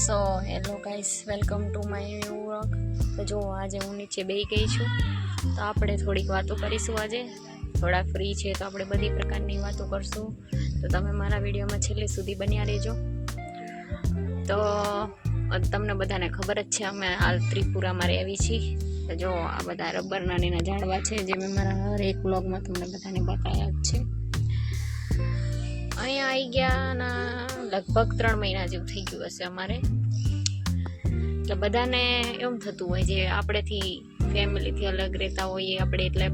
So hello guys, welcome to my new vlog. તો જો આજે હું નીચે બેસી ગઈ છું, તો આપણે થોડીક વાતો કરીશું. આજે થોડા ફ્રી છે તો આપણે બધી પ્રકારની વાતો કરશું. તો તમે મારા વિડીયોમાં છેલ્લે સુધી બન્યા રહેજો. તો તમને બધાને ખબર જ છે, અમે હાલ ત્રિપુરામાં રહેવી છીએ. તો જો આ બધા રબરના ને એના ઝાડવા છે, જે મેં મારા હર એક વ્લોગમાં તમને બધાને બતાવ્યા જ છે. અહીંયા આવી ગયા ના લગભગ 3 મહિના જેવું થઈ ગયું હશે અમારે. એટલે બધાને એમ થતું હોય, જે આપણેથી ફેમિલીથી અલગ રહેતા હોઈએ આપણે, એટલે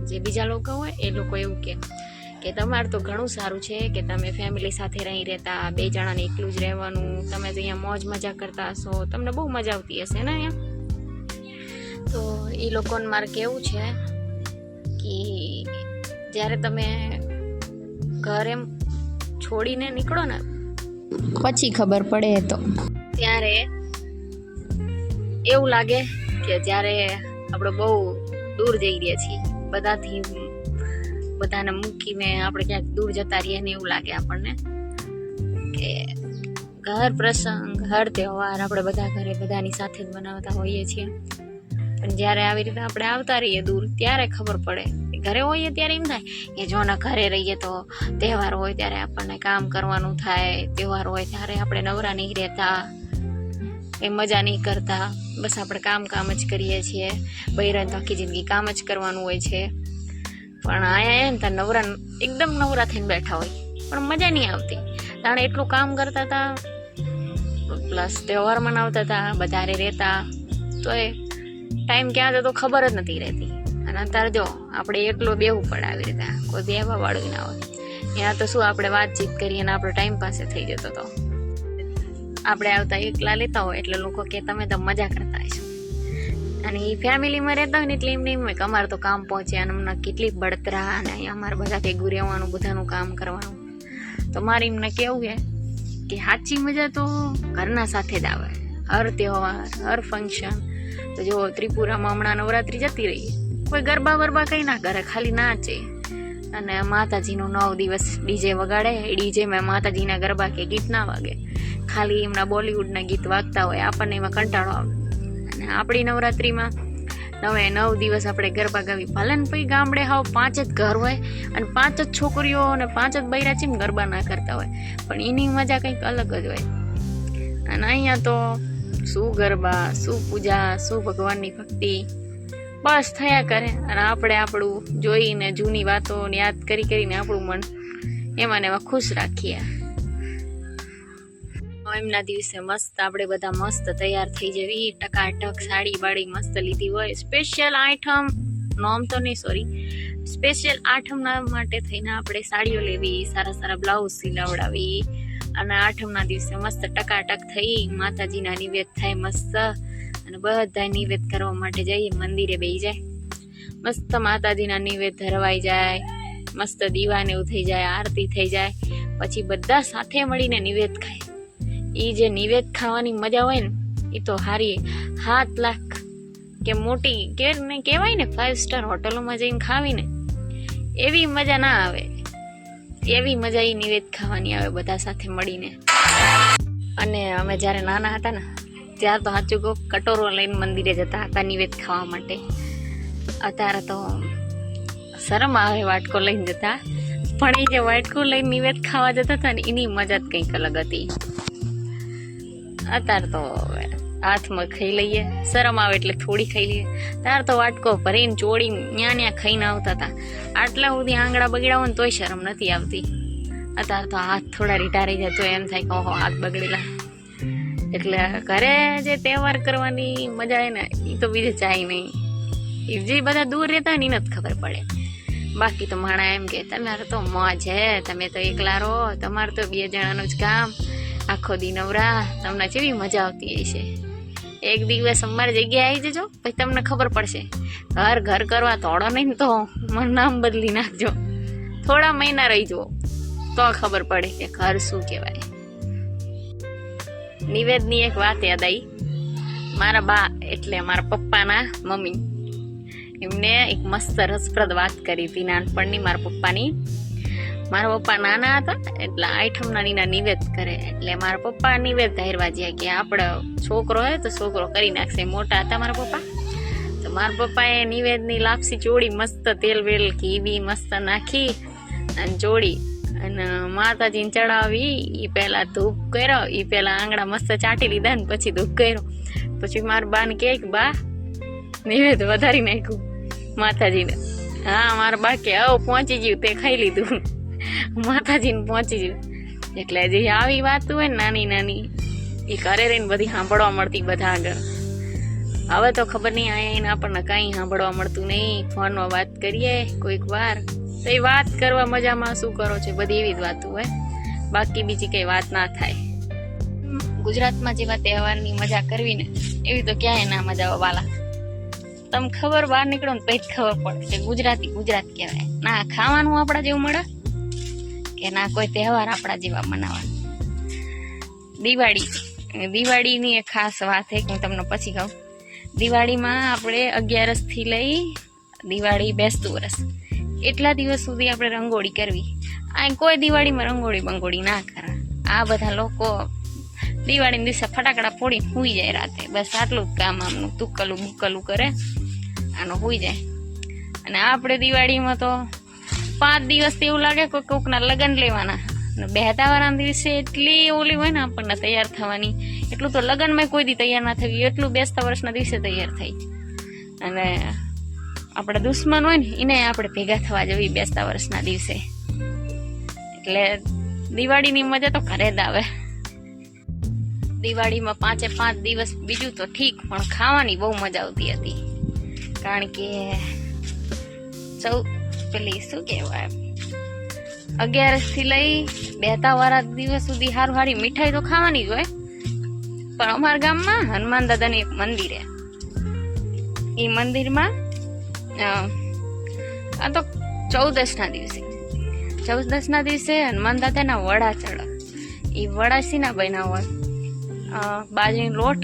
જે બીજા લોકો હોય એ લોકો એવું કે તમારે તો ઘણું સારું છે કે તમે ફેમિલી સાથે રહી રહેતા, 2 જણાને એકલું જ રહેવાનું, તમે તો અહીંયા મોજ મજા કરતા હશો, તમને બહુ મજા આવતી હશે ને અહીંયા. તો એ લોકોને મારે કેવું છે કે જ્યારે તમે ઘર એમ છોડીને નીકળો ને પછી ખબર પડે, તો ત્યારે એવું લાગે કે જ્યારે આપણે બહુ દૂર જઈ રહ્યા છીએ, બધાને મૂકીને આપણે ક્યાંક દૂર જતા રહીએ ને એવું લાગે આપણને. કે ઘર પ્રસંગ, હર તહેવાર આપણે બધા ઘરે બધાની સાથે જ બનાવતા હોઈએ છીએ, પણ જ્યારે આવી રીતે આપણે આવતા રહીએ દૂર, ત્યારે ખબર પડે. ઘરે હોઈએ ત્યારે એમ થાય કે જો ને ઘરે રહીએ તો તહેવાર હોય ત્યારે આપણને કામ કરવાનું થાય, તહેવાર હોય ત્યારે આપણે નવરા નહીં રહેતા, એ મજા નહીં કરતા, બસ આપણે કામ જ કરીએ છીએ. બૈરાને તો આખી જિંદગી કામ જ કરવાનું હોય છે. પણ અહીંયા ને ત્યાં નવરા એકદમ નવરા થઈને બેઠા હોય, પણ મજા નહીં આવતી. જાણે એટલું કામ કરતા હતા, પ્લસ તહેવાર મનાવતા હતા, બધારે રહેતા, તો એ ટાઈમ ક્યાં જતો ખબર જ નથી રહેતી. અને અત્યારે જો આપણે એકલો બેવું પડે આવી રીતે, કોઈ બેવા વાળું ના હોય. ત્યાં તો શું આપણે વાતચીત કરીએ ને આપણો ટાઈમ પાસે થઈ જતો હતો. આપણે આવતા એકલા લેતા હોય એટલે લોકો કે તમે તો મજા કરતા હશો. અને એ ફેમિલીમાં રહેતા હોય ને એટલે એમને એમ હોય કે અમારે તો કામ પહોંચે, અને અમને કેટલી બળતરા, અને અમારે બધા ભેગું રહેવાનું, બધાનું કામ કરવાનું. તો મારે એમને કેવું કે સાચી મજા તો ઘરના સાથે જ આવે, હર તહેવાર, હર ફંક્શન. તો જો ત્રિપુરામાં હમણાં નવરાત્રી જતી રહી, કોઈ ગરબા વરબા કંઈ ના કરે, ખાલી નાચે અને માતાજીનું 9 દિવસ ડીજે વગાડે. ડીજેમાં માતાજીના ગરબા કે ગીત ના વાગે, ખાલી એમના બોલિવૂડના ગીત વાગતા હોય. આપણને એમાં કંટાળો આવે. અને આપણી નવરાત્રિમાં 9 દિવસ આપણે ગરબા ગાવી. ભલે ને પછી ગામડે હાવ 5 જ ઘર હોય અને 5 જ છોકરીઓ અને 5 જ બૈરા ચીમ ગરબા ના કરતા હોય, પણ એની મજા કંઈક અલગ જ હોય. અને અહીંયા તો શું ગરબા, શું પૂજા, શું ભગવાનની ભક્તિ બસ થયા કરે. અને આપણે આપણું જોઈને જૂની વાતો યાદ કરીને આપણું મન એમાં ને એમાં ખુશ રાખીએ. એમના દિવસે મસ્ત આપણે બધા મસ્ત તૈયાર થઈ જવી, ટકાટક સાડી બાડી મસ્ત લીધી હોય. સ્પેશિયલ આઠમ નોમ તો નહીં, સોરી, સ્પેશિયલ આઠમના માટે થઈને આપણે સાડીઓ લેવી, સારા બ્લાઉઝ સિલાવડાવી, અને આઠમના દિવસે મસ્ત ટકાટક થઈ માતાજીના નિવેદ થાય મસ્ત. અને બધા નિવેદ કરવા માટે જઈએ, મંદિરે બેસી જાય, મસ્ત માતાજીના નિવેદ ધરવાઈ જાય, મસ્ત દીવાને એવું થઈ જાય, આરતી થઈ જાય, પછી બધા સાથે મળીને નિવેદ ખાય. એ જે નિવેદ ખાવાની મજા હોય ને, એ તો હારી 7 લાખ કે મોટી કહેવાય ને 5 સ્ટાર હોટલોમાં જઈને ખાવીને એવી મજા ના આવે. એવી મજા એ નિવેદ ખાવાની આવે બધા સાથે મળીને. અને અમે જ્યારે નાના હતા ને, ત્યારે તો સાચું કહું, કટોરો લઈને મંદિરે જતા હતા નિવેદ ખાવા માટે. અત્યારે તો શરમ આવે વાટકો લઈને જતા, પણ એ જે વાટકો લઈને નિવેદ ખાવા જતા હતા ને, એની મજા જ કંઈક અલગ હતી. અત્યારે તો હાથમાં ખાઈ લઈએ, શરમ આવે એટલે થોડી ખાઈ લઈએ. ત્યારે તો વાટકો ભરીને ચોળી ન્યા ખાઈને આવતા હતા. આટલા સુધી આંગળા બગડ્યા હોય ને તોય શરમ નથી આવતી. અત્યારે તો હાથ થોડા રીટા રહી જાય તો એમ થાય કે ઓહો હાથ બગડેલા. એટલે ઘરે જે તહેવાર કરવાની મજા આવે ને, એ તો બીજે ચાય નહીં. એ જે બધા દૂર રહેતા હોય ને એને જ ખબર પડે. બાકી તો માણા એમ કે તમારે તો મોજ છે, તમે તો એકલા રહો, તમારે તો 2 જણાનું જ કામ, આખો દી નવરા, તમને કેવી મજા આવતી હશે. એક દિવસ અમારી જગ્યાએ આવી જજો, પછી તમને ખબર પડશે. ઘર કરવા તોડો નહીં તો મારું નામ બદલી નાખજો, થોડા મહિના રહી જુઓ તો ખબર પડે કે ઘર શું કહેવાય. નિવેદની એક વાત યાદ આવી. મારા બા એટલે મારા પપ્પાના મમ્મી, એમને એક મસ્ત રસપ્રદ વાત કરી હતી નાનપણની મારા પપ્પાની. મારા પપ્પા નાના હતા એટલે આઠમના નીના નિવેદ કરે, એટલે મારા પપ્પા નિવેદ ધારવા ગયા કે આપણે છોકરો હોય તો છોકરો કરી નાખશે. મોટા હતા મારા પપ્પા, તો મારા પપ્પાએ નિવેદની લાપસી ચોળી મસ્ત તેલ વેલ ઘી બી મસ્ત નાખી અને ચોળી અને માતાજીને ચડાવી. એ પહેલા ધૂપ કર્યો, એ પહેલા આંગળા મસ્ત ચાટી લીધા ને પછી ધૂપ કર્યો. પછી મારા બાને કહે કે બા નિવેદ વધારી નાખ્યું માતાજીને. હા, મારા બા કે આવ પહોંચી ગયું, તે ખાઈ લીધું, માતાજીને પહોંચી ગયું. એટલે જે આવી વાત હોય ને નાની નાની એ કરે રહીને બધી સાંભળવા મળતી બધા આગળ. હવે તો ખબર નહીં આવીને આપણને કાંઈ સાંભળવા મળતું નહીં. ફોનમાં વાત કરીએ કોઈક વાર તો એ વાત કરવા મજામાં શું કરો છો બધી એવી જ વાતો હોય, બાકી બીજી કઈ વાત ના થાય. ગુજરાતમાં જેવા તહેવારની મજા કરવી ને એવી તો ક્યાંય ના મજા આવે વાલા. તમે ખબર બહાર નીકળો ને પછી ખબર પડે કે ગુજરાતી ગુજરાત કહેવાય. ના ખાવાનું આપણા જેવું મળે કે ના કોઈ તહેવાર આપણા જેવા મનાવા. દિવાળીની એક ખાસ વાત છે કે હું તમને પછી કહું. દિવાળીમાં આપણે 11 થી લઈ દિવાળી બેસતું વર્ષ એટલા દિવસ સુધી આપણે રંગોળી કરવી. આ કોઈ દિવાળીમાં રંગોળી બંગોળી ના કરે. આ બધા લોકો દિવાળીના દિવસે ફટાકડા ફોડી સૂઈ જાય રાતે, બસ આટલું જ કામ આમનું તુક્કલું બુક્કલું કરે આનો સૂઈ જાય. અને આપણે દિવાળીમાં તો 5 દિવસ એવું લાગે કે કોકના લગ્ન લેવાના. બેહતા વાળા દિવસે એટલી ઓલી હોય ને આપણને તૈયાર થવાની, એટલું તો લગ્નમાં કોઈ દી તૈયાર ના થયું એટલું બેસતા વર્ષના દિવસે તૈયાર થઈ. અને આપણા દુશ્મન હોય ને એને આપણે ભેગા થવા જવી બેસતા વર્ષના દિવસે. એટલે દિવાળીની મજા તો ઘરે જ આવે. દિવાળીમાં 5 દિવસ બીજું તો ઠીક, પણ ખાવાની બહુ મજા આવતી હતી. કારણ કે પેલી શું કહેવાય 11 થી લઈ બેસતા વાળા દિવસ સુધી હારું હારી મીઠાઈ તો ખાવાની જ હોય. પણ અમારા ગામમાં હનુમાન દાદાનું એક મંદિર છે. એ મંદિરમાં આ તો 14 દિવસે હનુમાન દાદાના વડા ચડે. એ વડા શીના બન્યા હોય, બાજરીનો લોટ,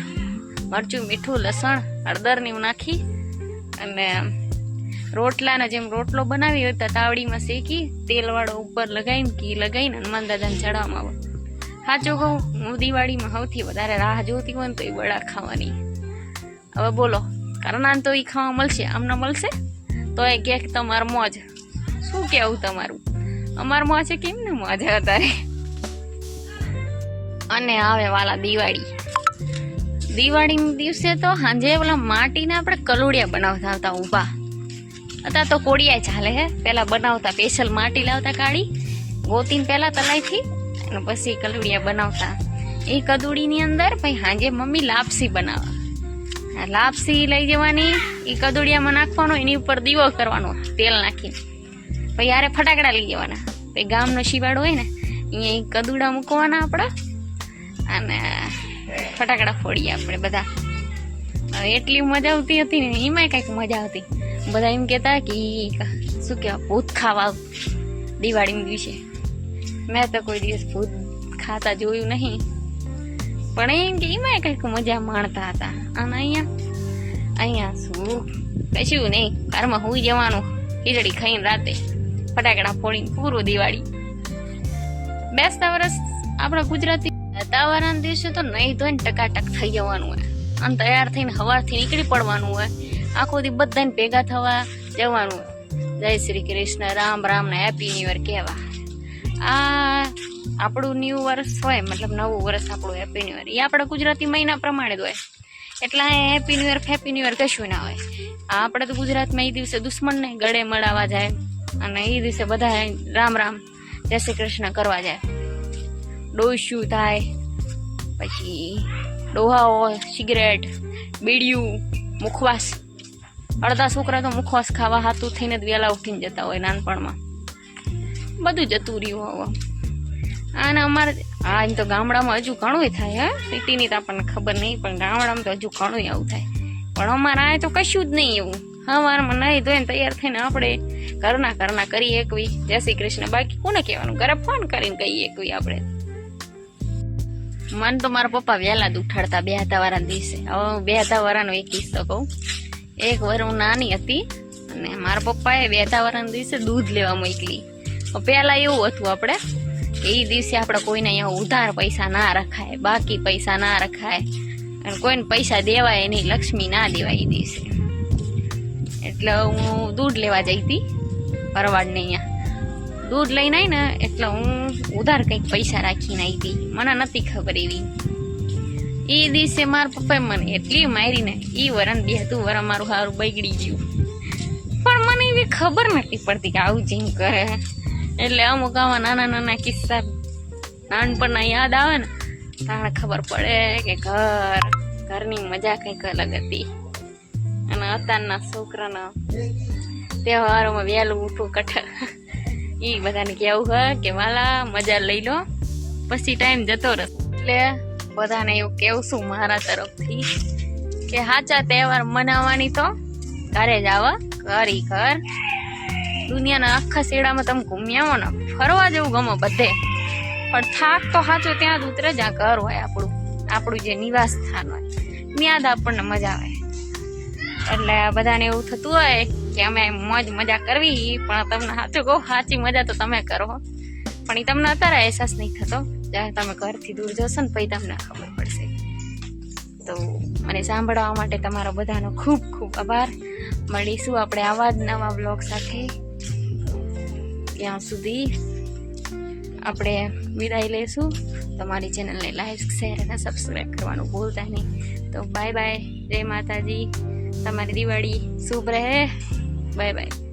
મરચું, મીઠું, લસણ, હળદર ને એવું નાખી અને રોટલાના જેમ રોટલો બનાવી હોય તો તાવડીમાં શેકી તેલ વાળો ઉપર લગાવીને ઘી લગાવીને હનુમાન દાદાને ચડાવવામાં આવે. સાચું કહું, હું દિવાળીમાં સૌથી વધારે રાહ જોતી હોય ને તો એ વડા ખાવાની. હવે બોલો, કરનાન તો એ ખાવા મળશે, આમને મળશે તો એ કે તમારું મોજ. શું કેવું તમારું? અમારું મોજ છે કેમ ને મોજ અત્યારે. અને આવે વાલા દિવાળી દિવસે તો સાંજે પેલા માટીના આપણે કલુડિયા બનાવતા હતા ઊભા. અત્યારે તો કોડિયા ચાલે હે. પેલા બનાવતા સ્પેશિયલ માટી લાવતા કાઢી ગોતીને પેલા તલાઈથી અને પછી કલુડિયા બનાવતા. એ કદુડીની અંદર પછી સાંજે મમ્મી લાપસી બનાવે. લાપસી લઈ જવાની, એ કદુડિયામાં નાખવાનો, એની ઉપર દીવો કરવાનો તેલ નાખીને. પછી યારે ફટાકડા લઈ જવાના. પછી ગામનો શિવાળો હોય ને અહીંયા કદુડા મૂકવાના આપણા અને ફટાકડા ફોડીએ આપણે બધા. એટલી મજા આવતી હતી ને, એમાંય કંઈક મજા આવતી. બધા એમ કહેતા કે શું કહેવાય ભૂત ખાવા દિવાળીના દિવસે. મેં તો કોઈ દિવસ ભૂત ખાતા જોયું નહીં, પણ એમ કે એમાંય કંઈક મજા માણતા હતા. અને અહીંયા શું કશું નહીં, ઘરમાં સુઈ જવાનું, ખીચડી ખાઈને રાતે ફટાકડા ફોડીને પૂરું દિવાળી. બેસતા વર્ષ આપણા ગુજરાતી તહેવારના દિવસે તો નહીં ધોઈને ટકાટક થઈ જવાનું હોય અને તૈયાર થઈને સવારથી નીકળી પડવાનું હોય. આખો દી બધાને ભેગા થવા જવાનું હોય. જય શ્રી કૃષ્ણ, રામ રામ ને હેપી ન્યુ યર કહેવા. આ આપણું ન્યૂ વર્ષ હોય, મતલબ નવું વર્ષ આપણું હેપી ન્યુ યર. એ આપણા ગુજરાતી મહિના પ્રમાણે જ હોય. એટલે હેપી ન્યુ યર કશું ના હોય. આપણે તો ગુજરાતમાં એ દિવસે દુશ્મનને ગળે મળાવા જાય અને એ દિવસે બધા રામ રામ જય શ્રી કૃષ્ણ કરવા જાય. ડોસ્યું થાય, પછી ડોહાઓ, સિગરેટ, બીડિયું, મુખવાસ. અડધા છોકરા તો મુખવાસ ખાવા હાથું થઈને જ વહેલા ઉઠીને જતા હોય નાનપણમાં. બધું જતું રહ્યું હવે. અને અમારે હા એમ તો ગામડામાં હજુ ઘણું થાય. હા, સિટીની તો આપણને ખબર નહીં, પણ ગામડામાં તો હજુ ઘણું આવું થાય. પણ અમારે આ તો કશું જ નહીં એવું. સવારમાં નહીં ધોઈને તૈયાર થઈને આપણે ઘરના કરી એકવી જય શ્રી કૃષ્ણ. બાકી કોને કહેવાનું, ઘરે ફોન કરીને કહીએ એકવી આપણે. મને તો મારા પપ્પા વહેલા જ ઉઠાડતા બેહતા વાળાના દિવસે. હવે હું બેહતા વાળાનો એક કિસ્સો કહું. એક વાર હું નાની હતી અને મારા પપ્પાએ બેહતા વાળાના દિવસે દૂધ લેવા મોકલી. પહેલા એવું હતું આપણે કે એ દિવસે આપણે કોઈને અહીંયા ઉધાર પૈસા ના રખાય, બાકી પૈસા ના રખાય, અને કોઈને પૈસા દેવાય નહીં, લક્ષ્મી ના દેવાય એ દિવસે. એટલે હું દૂધ લેવા જઈ હતી પરવાડને. અહીંયા દૂધ લઈને આવી ને એટલે હું ઉધાર કંઈક પૈસા રાખીને આવી હતી, મને નથી ખબર એવી. એ દિવસે મારા પપ્પાએ મને એટલી મારી ને, એ વરણ 2 વરણ મારું સારું બગડી ગયું, પણ મને એવી ખબર નથી પડતી કે આવું જેમ કરે. એટલે અમુક આવા નાના નાના કિસ્સા નાનપણના યાદ આવે ને ત્યારે ખબર પડે કે ઘરની મજા કંઈક અલગ હતી. અને અત્યારના છોકરાના તહેવારોમાં વહેલું ઉઠવું કઠ, એ બધાને કેવું હોય કે વાલા મજા લઈ લો પછી ટાઈમ જતો રહે. એટલે બધાને એવું કેવું છું મારા તરફથી કે સાચા તહેવાર મનાવવાની તો ઘરે જ આવો, ઘર દુનિયાના આખા શેડામાં તમે ઘૂમી આવો ને, ફરવા જેવું ગમે બધે, પણ થાક તો સાચો ત્યાં જ ઉતરે જ્યાં ઘર હોય આપણું જે નિવાસ સ્થાન હોય ત્યાં જ આપણને મજા આવે. એટલે બધાને એવું થતું હોય કે અમે મોજ મજા કરવી, પણ તમને સાચું કહું સાચી મજા તો તમે કરો, પણ એ તમને અત્યારે અહેસાસ નહીં થતો, જ્યારે તમે ઘરથી દૂર જશો ને પછી તમને ખબર પડશે. તો મને સાંભળવા માટે તમારો બધાનો ખૂબ ખૂબ આભાર. મળીશું આપણે આવા જ નવા બ્લોગ સાથે. ત્યાં સુધી આપણે વિદાય લઈશું. તમારી ચેનલને લાઈક, શેર અને સબસ્ક્રાઈબ કરવાનું ભૂલતા નહીં. તો બાય બાય, જય માતાજી. તમારી દિવાળી શુભ રહે. Bye bye.